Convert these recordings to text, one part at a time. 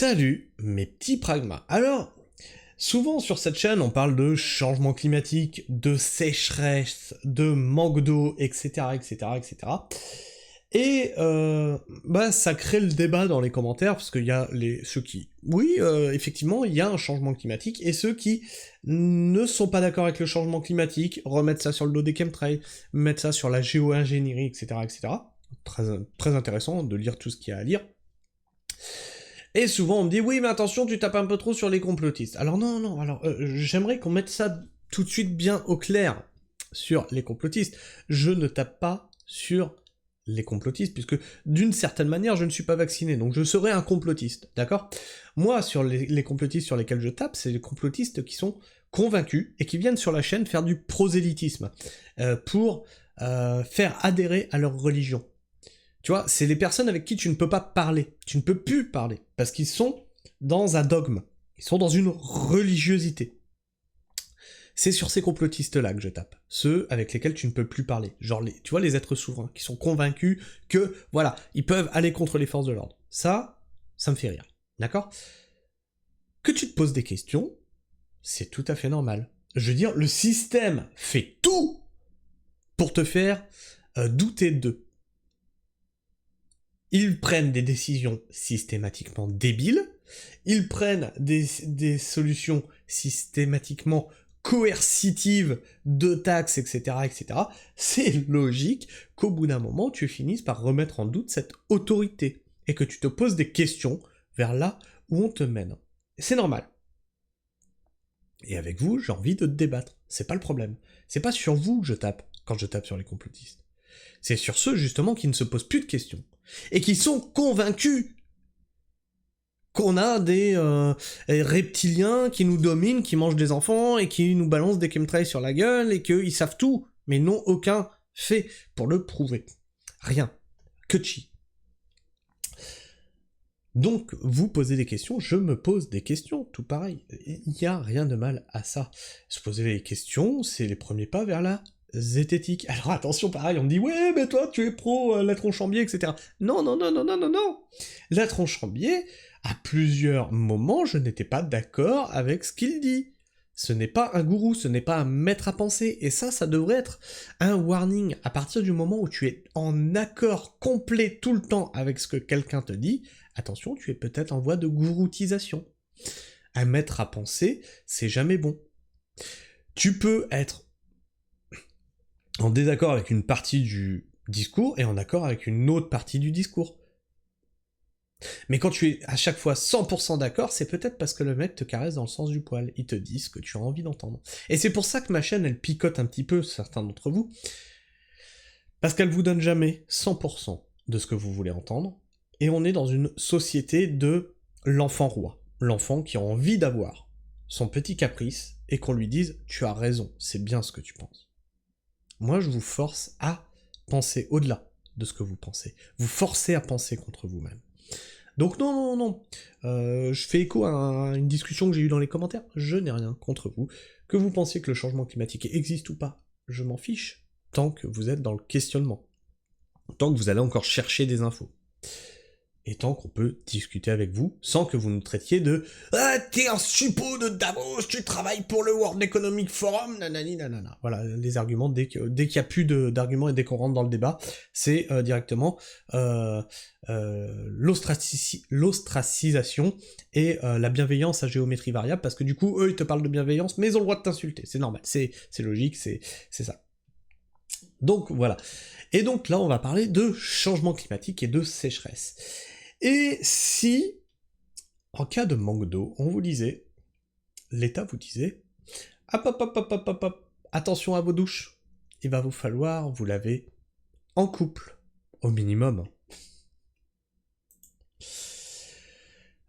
Salut mes petits pragmas. Alors, souvent sur cette chaîne on parle de changement climatique, de sécheresse, de manque d'eau, etc. etc. etc. Et ça crée le débat dans les commentaires, parce qu'il y a ceux qui... Oui, effectivement, il y a un changement climatique, et ceux qui ne sont pas d'accord avec le changement climatique, remettent ça sur le dos des chemtrails, mettent ça sur la géo-ingénierie, etc. etc. Très, très intéressant de lire tout ce qu'il y a à lire. Et souvent on me dit, oui mais attention, tu tapes un peu trop sur les complotistes. Alors non, j'aimerais qu'on mette ça tout de suite bien au clair sur les complotistes. Je ne tape pas sur les complotistes, puisque d'une certaine manière je ne suis pas vacciné, donc je serais un complotiste, d'accord? Moi, sur les complotistes sur lesquels je tape, c'est les complotistes qui sont convaincus, et qui viennent sur la chaîne faire du prosélytisme, pour faire adhérer à leur religion. Tu vois, c'est les personnes avec qui tu ne peux pas parler, tu ne peux plus parler, parce qu'ils sont dans un dogme, ils sont dans une religiosité. C'est sur ces complotistes-là que je tape, ceux avec lesquels tu ne peux plus parler, genre tu vois, les êtres souverains, qui sont convaincus que, voilà, ils peuvent aller contre les forces de l'ordre. Ça me fait rire, d'accord? Que tu te poses des questions, c'est tout à fait normal. Je veux dire, le système fait tout pour te faire douter d'eux. Ils prennent des décisions systématiquement débiles, ils prennent des solutions systématiquement coercitives de taxes, etc., etc. C'est logique qu'au bout d'un moment, tu finisses par remettre en doute cette autorité, et que tu te poses des questions vers là où on te mène. C'est normal. Et avec vous, j'ai envie de débattre, c'est pas le problème. C'est pas sur vous que je tape, quand je tape sur les complotistes. C'est sur ceux, justement, qui ne se posent plus de questions, et qui sont convaincus qu'on a des reptiliens qui nous dominent, qui mangent des enfants, et qui nous balancent des chemtrails sur la gueule, et qu'ils savent tout, mais n'ont aucun fait pour le prouver. Rien. Que chi. Donc, vous posez des questions, je me pose des questions, tout pareil. Il n'y a rien de mal à ça. Se poser des questions, c'est les premiers pas vers la zététique. Alors attention, pareil, on me dit « Ouais, mais toi, tu es pro la Tronchambier, etc. » Non. La Tronchambier, à plusieurs moments, je n'étais pas d'accord avec ce qu'il dit. Ce n'est pas un gourou, ce n'est pas un maître à penser, et ça devrait être un warning. À partir du moment où tu es en accord complet tout le temps avec ce que quelqu'un te dit, attention, tu es peut-être en voie de gouroutisation. Un maître à penser, c'est jamais bon. Tu peux être en désaccord avec une partie du discours et en accord avec une autre partie du discours. Mais quand tu es à chaque fois 100% d'accord, c'est peut-être parce que le mec te caresse dans le sens du poil, il te dit ce que tu as envie d'entendre. Et c'est pour ça que ma chaîne, elle picote un petit peu, certains d'entre vous, parce qu'elle vous donne jamais 100% de ce que vous voulez entendre, et on est dans une société de l'enfant roi, l'enfant qui a envie d'avoir son petit caprice, et qu'on lui dise « tu as raison, c'est bien ce que tu penses ». Moi, je vous force à penser au-delà de ce que vous pensez. Vous forcez à penser contre vous-même. Donc non. Je fais écho à une discussion que j'ai eue dans les commentaires. Je n'ai rien contre vous. Que vous pensiez que le changement climatique existe ou pas, je m'en fiche. Tant que vous êtes dans le questionnement. Tant que vous allez encore chercher des infos. Et tant qu'on peut discuter avec vous, sans que vous nous traitiez de « Ah, t'es un suppôt de Davos, tu travailles pour le World Economic Forum, nanani nanana ». Voilà, les arguments, dès qu'il n'y a plus d'arguments et dès qu'on rentre dans le débat, c'est directement l'ostracisation et la bienveillance à géométrie variable, parce que du coup, eux, ils te parlent de bienveillance, mais ils ont le droit de t'insulter, c'est normal, c'est logique, c'est ça. Donc, voilà. Et donc là, on va parler de changement climatique et de sécheresse. Et si, en cas de manque d'eau, on vous disait, l'État vous disait, hop, attention à vos douches, il va vous falloir vous laver en couple, au minimum.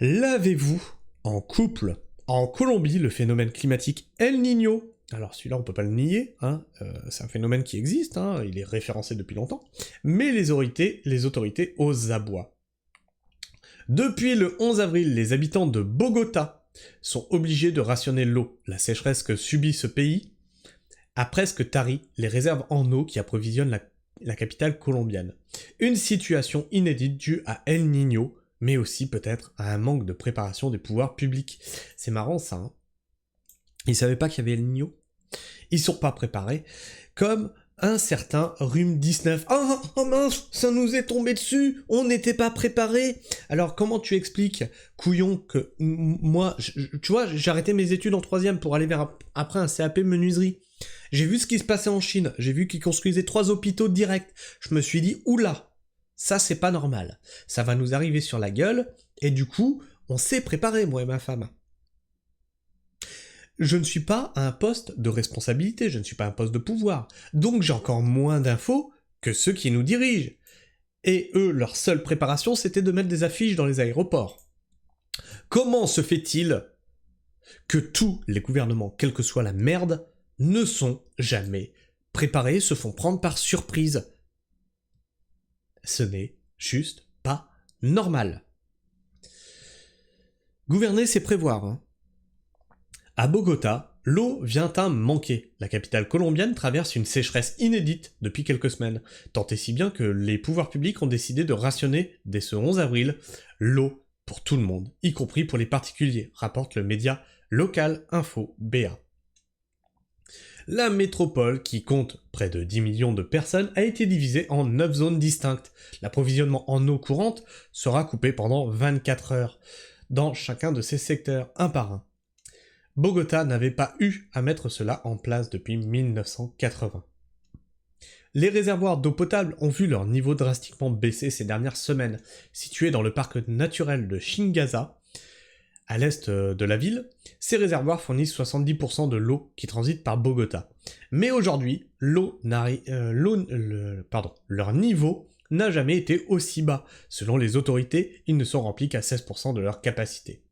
Lavez-vous en couple. En Colombie, le phénomène climatique El Niño, alors celui-là on peut pas le nier, hein, c'est un phénomène qui existe, hein, il est référencé depuis longtemps, mais les autorités osent aboient. Depuis le 11 avril, les habitants de Bogota sont obligés de rationner l'eau. La sécheresse que subit ce pays a presque tari les réserves en eau qui approvisionnent la capitale colombienne. Une situation inédite due à El Niño, mais aussi peut-être à un manque de préparation des pouvoirs publics. C'est marrant ça, hein. Ils savaient pas qu'il y avait El Niño. Ils sont pas préparés, comme un certain Rhume 19. Oh mince, ça nous est tombé dessus, on n'était pas préparés. Alors comment tu expliques, couillon, que moi, tu vois, j'ai arrêté mes études en 3e pour aller vers après un CAP menuiserie. J'ai vu ce qui se passait en Chine, j'ai vu qu'ils construisaient 3 hôpitaux directs. Je me suis dit, oula, ça c'est pas normal. Ça va nous arriver sur la gueule, et du coup, on s'est préparé, moi et ma femme. Je ne suis pas à un poste de responsabilité, je ne suis pas à un poste de pouvoir. Donc j'ai encore moins d'infos que ceux qui nous dirigent. Et eux, leur seule préparation, c'était de mettre des affiches dans les aéroports. Comment se fait-il que tous les gouvernements, quelle que soit la merde, ne sont jamais préparés, se font prendre par surprise? Ce n'est juste pas normal. Gouverner, c'est prévoir, hein. À Bogota, l'eau vient à manquer. La capitale colombienne traverse une sécheresse inédite depuis quelques semaines, tant et si bien que les pouvoirs publics ont décidé de rationner, dès ce 11 avril, l'eau pour tout le monde, y compris pour les particuliers, rapporte le média local Info BA. La métropole, qui compte près de 10 millions de personnes, a été divisée en 9 zones distinctes. L'approvisionnement en eau courante sera coupé pendant 24 heures, dans chacun de ces secteurs, un par un. Bogota n'avait pas eu à mettre cela en place depuis 1980. Les réservoirs d'eau potable ont vu leur niveau drastiquement baisser ces dernières semaines. Situés dans le parc naturel de Chingaza, à l'est de la ville, ces réservoirs fournissent 70% de l'eau qui transite par Bogota. Mais aujourd'hui, leur niveau n'a jamais été aussi bas. Selon les autorités, ils ne sont remplis qu'à 16% de leur capacité.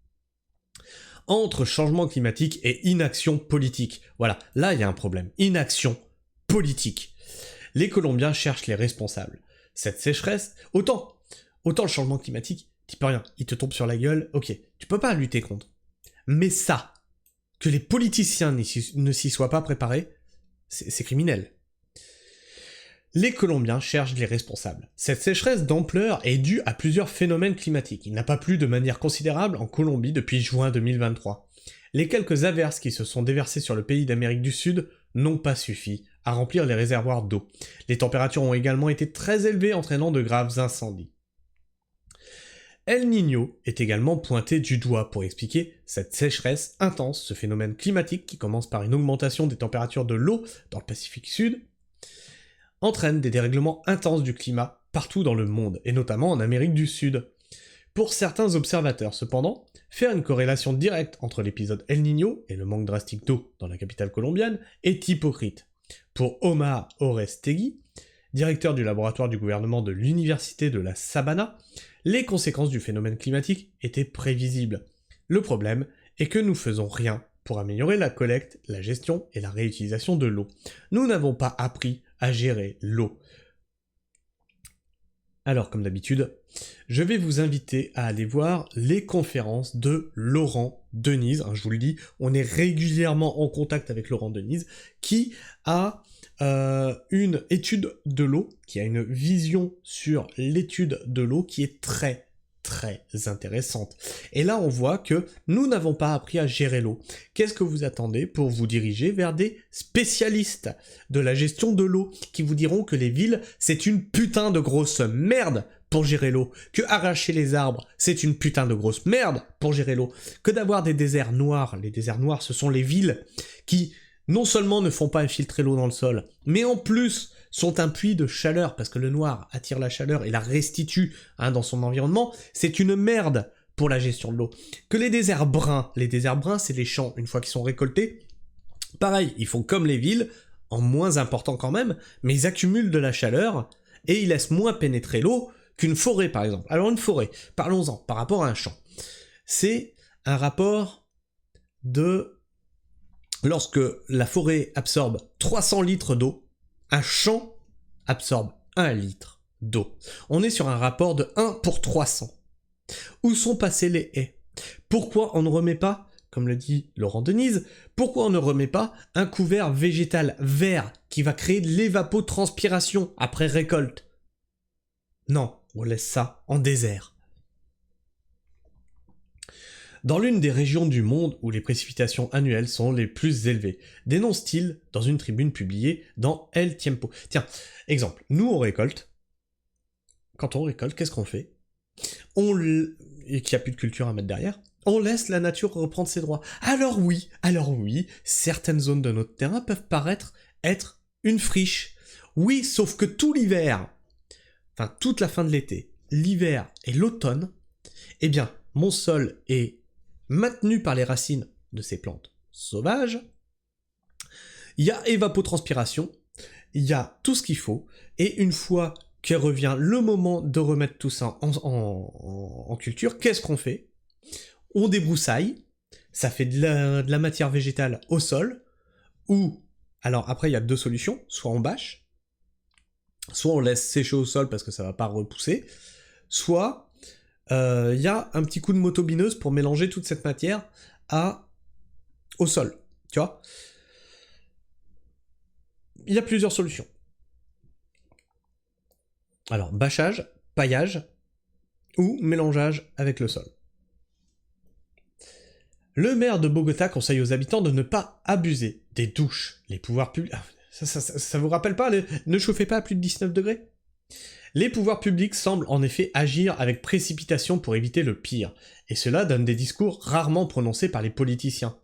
Entre changement climatique et inaction politique. Voilà, là il y a un problème. Inaction politique. Les Colombiens cherchent les responsables. Cette sécheresse, autant le changement climatique, t'y peux rien, il te tombe sur la gueule, ok, tu peux pas lutter contre. Mais ça, que les politiciens ne s'y soient pas préparés, c'est criminel. Les Colombiens cherchent les responsables. Cette sécheresse d'ampleur est due à plusieurs phénomènes climatiques. Il n'a pas plu de manière considérable en Colombie depuis juin 2023. Les quelques averses qui se sont déversées sur le pays d'Amérique du Sud n'ont pas suffi à remplir les réservoirs d'eau. Les températures ont également été très élevées, entraînant de graves incendies. El Niño est également pointé du doigt pour expliquer cette sécheresse intense, ce phénomène climatique qui commence par une augmentation des températures de l'eau dans le Pacifique Sud, entraîne des dérèglements intenses du climat partout dans le monde, et notamment en Amérique du Sud. Pour certains observateurs, cependant, faire une corrélation directe entre l'épisode El Niño et le manque drastique d'eau dans la capitale colombienne est hypocrite. Pour Omar Orestegui, directeur du laboratoire du gouvernement de l'Université de la Sabana, les conséquences du phénomène climatique étaient prévisibles. Le problème est que nous faisons rien pour améliorer la collecte, la gestion et la réutilisation de l'eau. Nous n'avons pas appris à gérer l'eau. Alors, comme d'habitude, je vais vous inviter à aller voir les conférences de Laurent Denise. Je vous le dis, on est régulièrement en contact avec Laurent Denise, qui a une étude de l'eau, qui a une vision sur l'étude de l'eau qui est très intéressante. Et là, on voit que nous n'avons pas appris à gérer l'eau. Qu'est-ce que vous attendez pour vous diriger vers des spécialistes de la gestion de l'eau qui vous diront que les villes, c'est une putain de grosse merde pour gérer l'eau, que arracher les arbres, c'est une putain de grosse merde pour gérer l'eau, que d'avoir des déserts noirs, les déserts noirs, ce sont les villes qui non seulement ne font pas infiltrer l'eau dans le sol, mais en plus sont un puits de chaleur, parce que le noir attire la chaleur et la restitue dans son environnement, c'est une merde pour la gestion de l'eau. Que les déserts bruns, c'est les champs, une fois qu'ils sont récoltés, pareil, ils font comme les villes, en moins important quand même, mais ils accumulent de la chaleur, et ils laissent moins pénétrer l'eau qu'une forêt par exemple. Alors une forêt, parlons-en, par rapport à un champ. C'est un rapport de... Lorsque la forêt absorbe 300 litres d'eau, un champ absorbe 1 litre d'eau. On est sur un rapport de 1 pour 300. Où sont passés les haies? Pourquoi on ne remet pas, comme le dit Laurent Denise, pourquoi on ne remet pas un couvert végétal vert qui va créer de l'évapotranspiration après récolte? Non, on laisse ça en désert. dans l'une des régions du monde où les précipitations annuelles sont les plus élevées, dénonce-t-il dans une tribune publiée dans El Tiempo. Tiens, exemple, nous on récolte. Quand on récolte, qu'est-ce qu'on fait? Et qu'il n'y a plus de culture à mettre derrière, on laisse la nature reprendre ses droits. Alors oui, certaines zones de notre terrain peuvent paraître être une friche. Oui, sauf que tout l'hiver, enfin toute la fin de l'été, l'hiver et l'automne, eh bien, mon sol est maintenu par les racines de ces plantes sauvages, il y a évapotranspiration, il y a tout ce qu'il faut, et une fois que revient le moment de remettre tout ça en culture, qu'est-ce qu'on fait? On débroussaille, ça fait de la matière végétale au sol, ou, alors après il y a deux solutions, soit on bâche, soit on laisse sécher au sol parce que ça va pas repousser, soit il y a un petit coup de motobineuse pour mélanger toute cette matière au sol, tu vois. Il y a plusieurs solutions. Alors, bâchage, paillage, ou mélangeage avec le sol. Le maire de Bogota conseille aux habitants de ne pas abuser des douches. Les pouvoirs publics... Ça vous rappelle pas, ne chauffez pas à plus de 19 degrés? Les pouvoirs publics semblent en effet agir avec précipitation pour éviter le pire, et cela donne des discours rarement prononcés par les politiciens.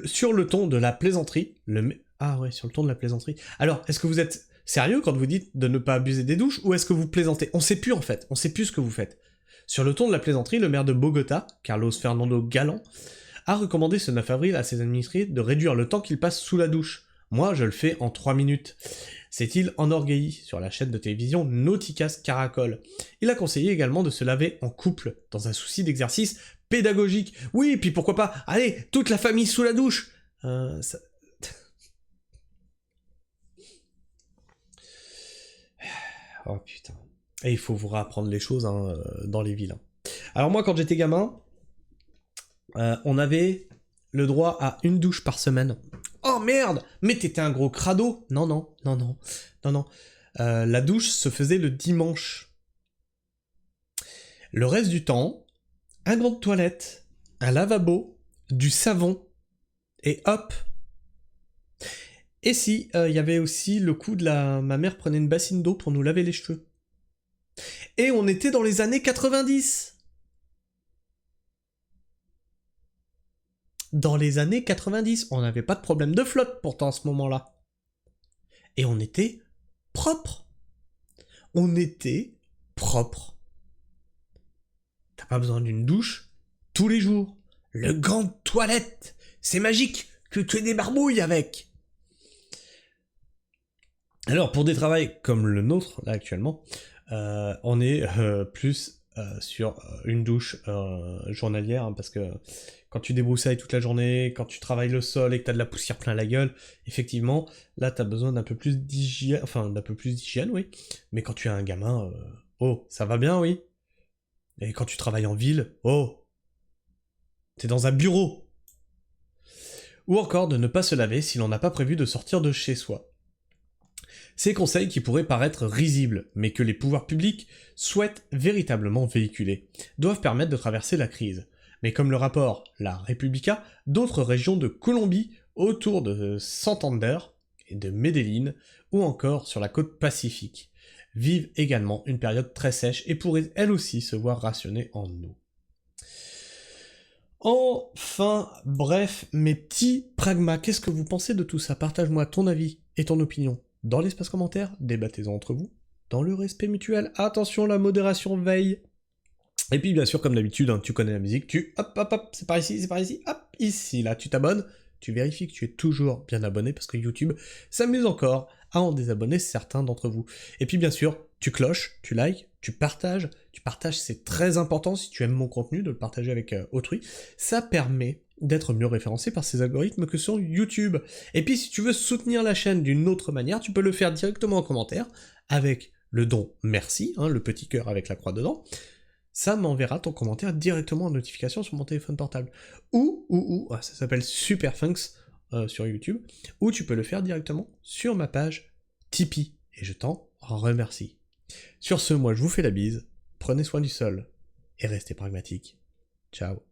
Sur le ton de la plaisanterie, sur le ton de la plaisanterie. Alors, est-ce que vous êtes sérieux quand vous dites de ne pas abuser des douches, ou est-ce que vous plaisantez? On sait plus en fait, on sait plus ce que vous faites. Sur le ton de la plaisanterie, le maire de Bogota, Carlos Fernando Galán, a recommandé ce 9 avril à ses administrés de réduire le temps qu'ils passent sous la douche. Moi, je le fais en 3 minutes. S'est-il enorgueilli sur la chaîne de télévision Noticias Caracol. Il a conseillé également de se laver en couple, dans un souci d'exercice pédagogique. Oui, et puis pourquoi pas, allez, toute la famille sous la douche. Oh putain. Et il faut vous réapprendre les choses dans les villes. Alors moi, quand j'étais gamin, on avait le droit à une douche par semaine. Oh merde! Mais t'étais un gros crado! Non. La douche se faisait le dimanche. Le reste du temps, un grand toilette, un lavabo, du savon, et hop! Et si, il y avait aussi le coup de ma mère prenait une bassine d'eau pour nous laver les cheveux. Et on était dans les années 90! Dans les années 90, on n'avait pas de problème de flotte pourtant à ce moment-là. Et on était propre. T'as pas besoin d'une douche tous les jours. Le grand toilette, c'est magique, tu te débarbouilles avec. Alors pour des travails comme le nôtre, là actuellement, on est plus sur une douche journalière, hein, parce que quand tu débroussailles toute la journée, quand tu travailles le sol et que t'as de la poussière plein la gueule, effectivement, là t'as besoin d'un peu plus d'hygiène, oui, mais quand tu as un gamin, ça va bien, oui. Et quand tu travailles en ville, t'es dans un bureau. Ou encore de ne pas se laver si l'on n'a pas prévu de sortir de chez soi. Ces conseils qui pourraient paraître risibles, mais que les pouvoirs publics souhaitent véritablement véhiculer, doivent permettre de traverser la crise. Mais comme le rapport La Repubblica, d'autres régions de Colombie autour de Santander et de Medellín, ou encore sur la côte pacifique, vivent également une période très sèche et pourraient elles aussi se voir rationnées en eau. Enfin, bref, mes petits pragmas, qu'est-ce que vous pensez de tout ça? Partage-moi ton avis et ton opinion dans l'espace commentaire, débattez-en entre vous, dans le respect mutuel, attention, la modération veille. Et puis bien sûr, comme d'habitude, hein, tu connais la musique, hop, c'est par ici, hop, ici, là, tu t'abonnes, tu vérifies que tu es toujours bien abonné, parce que YouTube s'amuse encore à en désabonner certains d'entre vous. Et puis bien sûr, tu cloches, tu likes, tu partages, c'est très important si tu aimes mon contenu, de le partager avec autrui, ça permet d'être mieux référencé par ces algorithmes que sont YouTube. Et puis si tu veux soutenir la chaîne d'une autre manière, tu peux le faire directement en commentaire, avec le don merci, hein, le petit cœur avec la croix dedans, ça m'enverra ton commentaire directement en notification sur mon téléphone portable. Ou ça s'appelle Super Thanks sur YouTube, ou tu peux le faire directement sur ma page Tipeee, et je t'en remercie. Sur ce, moi je vous fais la bise, prenez soin du sol, et restez pragmatiques. Ciao.